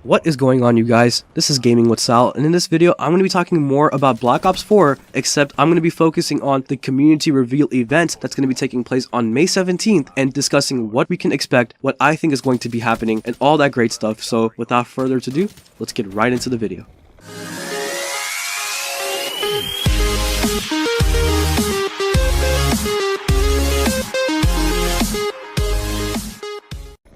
What is going on, you guys? This is Gaming with Sal, and in this video I'm going to be talking more about Black Ops 4, except I'm going to be focusing on the community reveal event that's going to be taking place on May 17th and discussing what we can expect, what I think is going to be happening, and all that great stuff. So without further ado, let's get right into the video.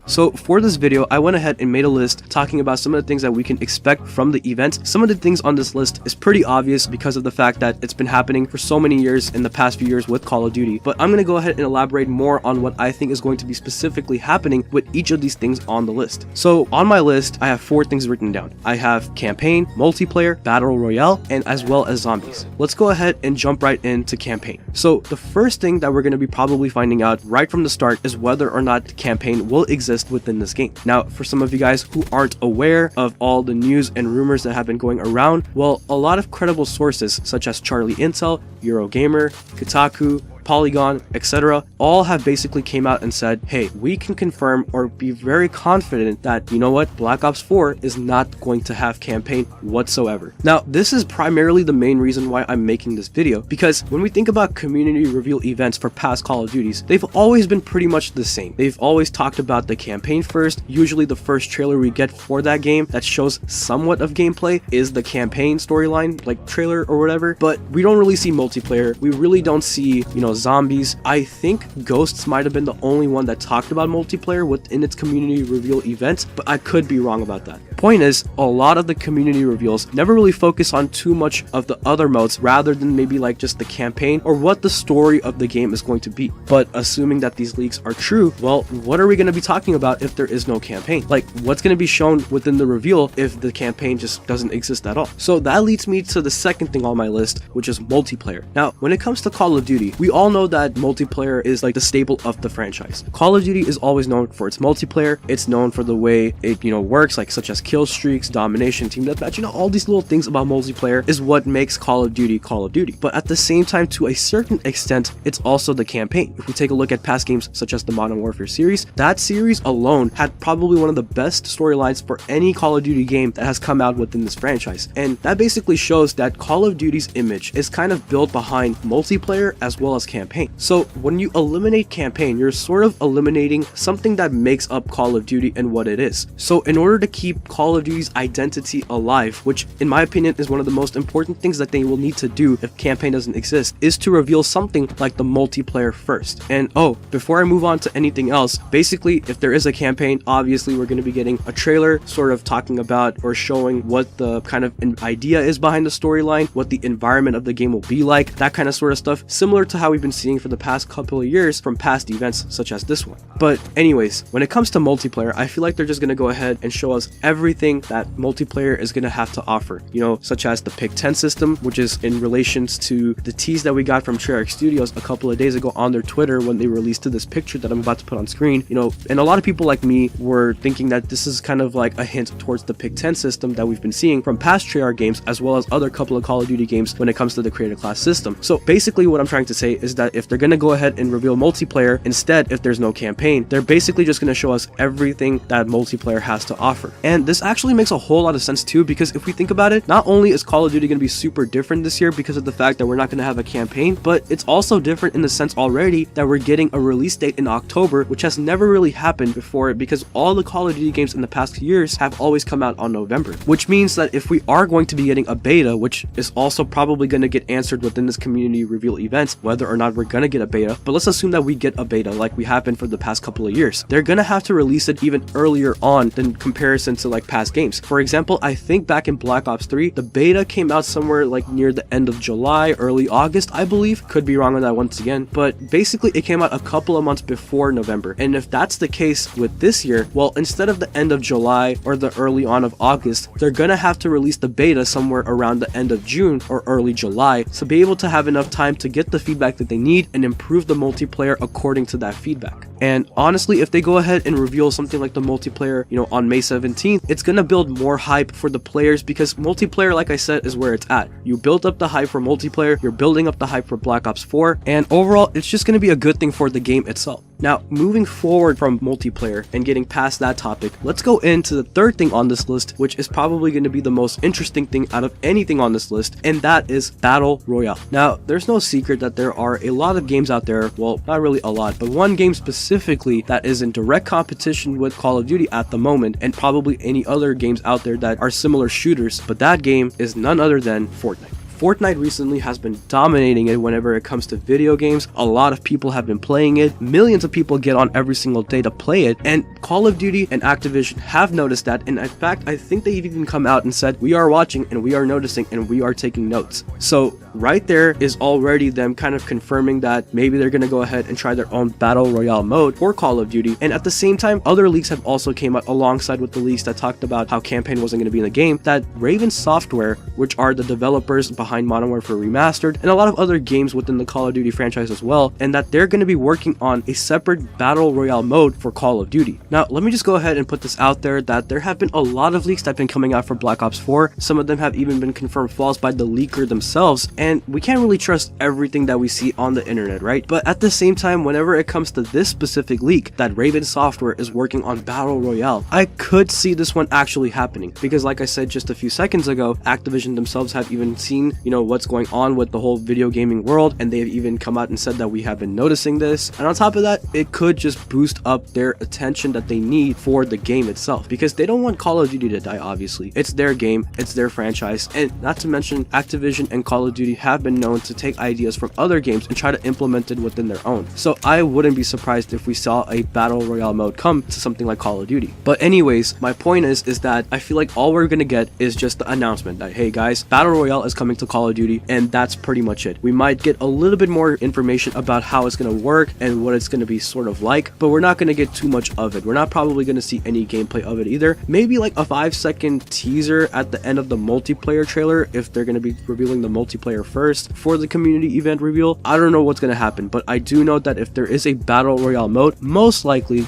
So for this video, I went ahead and made a list talking about some of the things that we can expect from the event. Some of the things on this list is pretty obvious because of the fact that it's been happening for so many years in the past few years with Call of Duty, but I'm going to go ahead and elaborate more on what I think is going to be specifically happening with each of these things on the list. So on my list, I have 4 things written down. I have campaign, multiplayer, battle royale, and as well as zombies. Let's go ahead and jump right into campaign. So the first thing that we're going to be probably finding out right from the start is whether or not the campaign will exist within this game. Now, for some of you guys who aren't aware of all the news and rumors that have been going around, well, a lot of credible sources such as Charlie Intel, Eurogamer, Kotaku, Polygon, etc. all have basically came out and said, hey, we can confirm or be very confident that, you know what, Black Ops 4 is not going to have campaign whatsoever. Now, this is primarily the main reason why I'm making this video, because when we think about community reveal events for past Call of Duties, they've always been pretty much the same. They've always talked about the campaign first. Usually the first trailer we get for that game that shows somewhat of gameplay is the campaign storyline, like trailer or whatever, but we don't really see multiplayer. We really don't see, you know, zombies. I think Ghosts might have been the only one that talked about multiplayer within its community reveal event, but I could be wrong about that. Point is, a lot of the community reveals never really focus on too much of the other modes rather than maybe like just the campaign or what the story of the game is going to be. But assuming that these leaks are true, well, what are we going to be talking about if there is no campaign? Like, what's going to be shown within the reveal if the campaign just doesn't exist at all? So that leads me to the second thing on my list, which is multiplayer. Now, when it comes to Call of Duty, we all know that multiplayer is like the staple of the franchise. Call of Duty is always known for its multiplayer. It's known for the way it, works, like such as kill streaks, domination, team deathmatch, all these little things about multiplayer is what makes Call of Duty Call of Duty. But at the same time, to a certain extent, it's also the campaign. If we take a look at past games such as the Modern Warfare series, that series alone had probably one of the best storylines for any Call of Duty game that has come out within this franchise. And that basically shows that Call of Duty's image is kind of built behind multiplayer as well as campaign. So when you eliminate campaign, you're sort of eliminating something that makes up Call of Duty and what it is. So in order to keep Call of Duty's identity alive, which in my opinion is one of the most important things that they will need to do if campaign doesn't exist, is to reveal something like the multiplayer first. And before I move on to anything else, basically if there is a campaign, obviously we're going to be getting a trailer sort of talking about or showing what the kind of an idea is behind the storyline, what the environment of the game will be like, that kind of sort of stuff, similar to how we've been seeing for the past couple of years from past events such as this one. But anyways, when it comes to multiplayer, I feel like they're just going to go ahead and show us everything that multiplayer is going to have to offer, such as the Pick 10 system, which is in relations to the tease that we got from Treyarch Studios a couple of days ago on their Twitter when they released this picture that I'm about to put on screen, and a lot of people like me were thinking that this is kind of like a hint towards the Pick 10 system that we've been seeing from past Treyarch games as well as other couple of Call of Duty games when it comes to the creator class system. So basically what I'm trying to say is that if they're going to go ahead and reveal multiplayer instead, if there's no campaign, they're basically just going to show us everything that multiplayer has to offer. And this actually makes a whole lot of sense too, because if we think about it, not only is Call of Duty going to be super different this year because of the fact that we're not going to have a campaign, but it's also different in the sense already that we're getting a release date in October, which has never really happened before because all the Call of Duty games in the past years have always come out on November, which means that if we are going to be getting a beta, which is also probably going to get answered within this community reveal event, whether or not we're going to get a beta, but let's assume that we get a beta like we have been for the past couple of years, they're going to have to release it even earlier on than comparison to like past games. For example, I think back in Black Ops 3, the beta came out somewhere like near the end of July, early August, I believe. Could be wrong on that once again, but basically it came out a couple of months before November. And if that's the case with this year, well, instead of the end of July or the early on of August, they're gonna have to release the beta somewhere around the end of June or early July to be able to have enough time to get the feedback that they need and improve the multiplayer according to that feedback. And honestly, if they go ahead and reveal something like the multiplayer, on May 17th, it's gonna build more hype for the players because multiplayer, like I said, is where it's at. You build up the hype for multiplayer, you're building up the hype for Black Ops 4, and overall, it's just gonna be a good thing for the game itself. Now, moving forward from multiplayer and getting past that topic, let's go into the third thing on this list, which is probably going to be the most interesting thing out of anything on this list, and that is Battle Royale. Now, there's no secret that there are a lot of games out there, well, not really a lot, but one game specifically that is in direct competition with Call of Duty at the moment, and probably any other games out there that are similar shooters, but that game is none other than Fortnite. Fortnite recently has been dominating it whenever it comes to video games. A lot of people have been playing it. Millions of people get on every single day to play it. And Call of Duty and Activision have noticed that. And in fact, I think they've even come out and said, we are watching and we are noticing and we are taking notes. So right there is already them kind of confirming that maybe they're going to go ahead and try their own Battle Royale mode for Call of Duty. And at the same time, other leaks have also came out alongside with the leaks that talked about how campaign wasn't going to be in the game, that Raven Software, which are the developers behind Modern Warfare Remastered and a lot of other games within the Call of Duty franchise as well, and that they're going to be working on a separate Battle Royale mode for Call of Duty. Now, let me just go ahead and put this out there that there have been a lot of leaks that have been coming out for Black Ops 4. Some of them have even been confirmed false by the leaker themselves, and we can't really trust everything that we see on the internet, right? But at the same time, whenever it comes to this specific leak that Raven Software is working on Battle Royale, I could see this one actually happening, because like I said just a few seconds ago, Activision themselves have even seen, what's going on with the whole video gaming world, and they've even come out and said that we have been noticing this. And on top of that, it could just boost up their attention that they need for the game itself, because they don't want Call of Duty to die. Obviously, it's their game, it's their franchise, and not to mention Activision and Call of Duty have been known to take ideas from other games and try to implement it within their own. So I wouldn't be surprised if we saw a Battle Royale mode come to something like Call of Duty. But anyways, my point is that I feel like all we're gonna get is just the announcement that, hey guys, Battle Royale is coming to Call of Duty, and that's pretty much it. We might get a little bit more information about how it's going to work and what it's going to be sort of like, but we're not going to get too much of it. We're not probably going to see any gameplay of it either. Maybe like a 5-second teaser at the end of the multiplayer trailer, if they're going to be revealing the multiplayer first for the community event reveal. I don't know what's going to happen, but I do know that if there is a Battle Royale mode, most likely,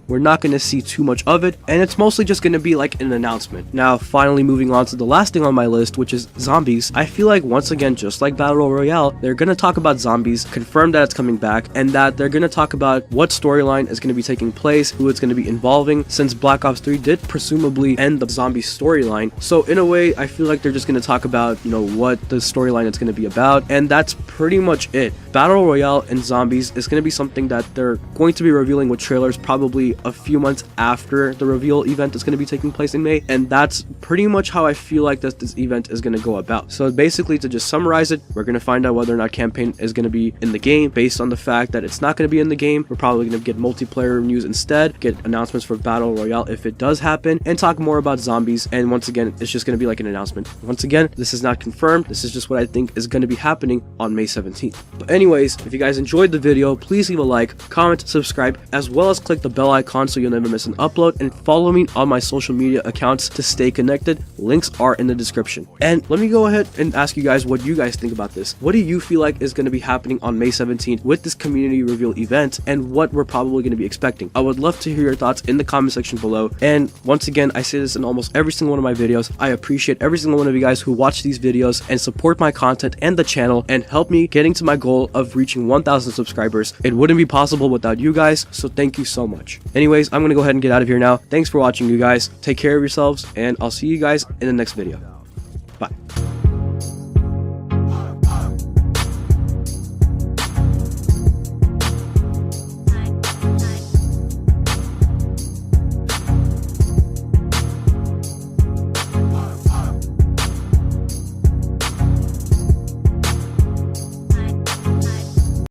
we're not going to see too much of it, and it's mostly just going to be like an announcement. Now, finally moving on to the last thing on my list, which is zombies. I feel like once again, just like Battle Royale, they're going to talk about zombies, confirm that it's coming back, and that they're going to talk about what storyline is going to be taking place, who it's going to be involving, since Black Ops 3 did presumably end the zombie storyline. So in a way, I feel like they're just going to talk about, what the storyline is going to be about, and that's pretty much it. Battle Royale and zombies is going to be something that they're going to be revealing with trailers probably a few months after the reveal event is going to be taking place in May, and that's pretty much how I feel like this event is going to go about. So basically, to just summarize it, we're going to find out whether or not campaign is going to be in the game. Based on the fact that it's not going to be in the game, we're probably going to get multiplayer news instead, get announcements for Battle Royale if it does happen, and talk more about zombies. And once again, it's just going to be like an announcement. Once again, this is not confirmed. This is just what I think is going to be happening on May 17th. But anyways, if you guys enjoyed the video, please leave a like, comment, subscribe, as well as click the bell icon so you'll never miss an upload, and follow me on my social media accounts to stay connected. Links are in the description. And let me go ahead and ask you guys what you guys think about this. What do you feel like is going to be happening on May 17th with this community reveal event, and what we're probably going to be expecting? I would love to hear your thoughts in the comment section below. And once again, I say this in almost every single one of my videos, I appreciate every single one of you guys who watch these videos and support my content and the channel and help me getting to my goal of reaching 1,000 subscribers. It wouldn't be possible without you guys, so thank you so much. Anyways, I'm going to go ahead and get out of here now. Thanks for watching, you guys. Take care of yourselves, and I'll see you guys in the next video.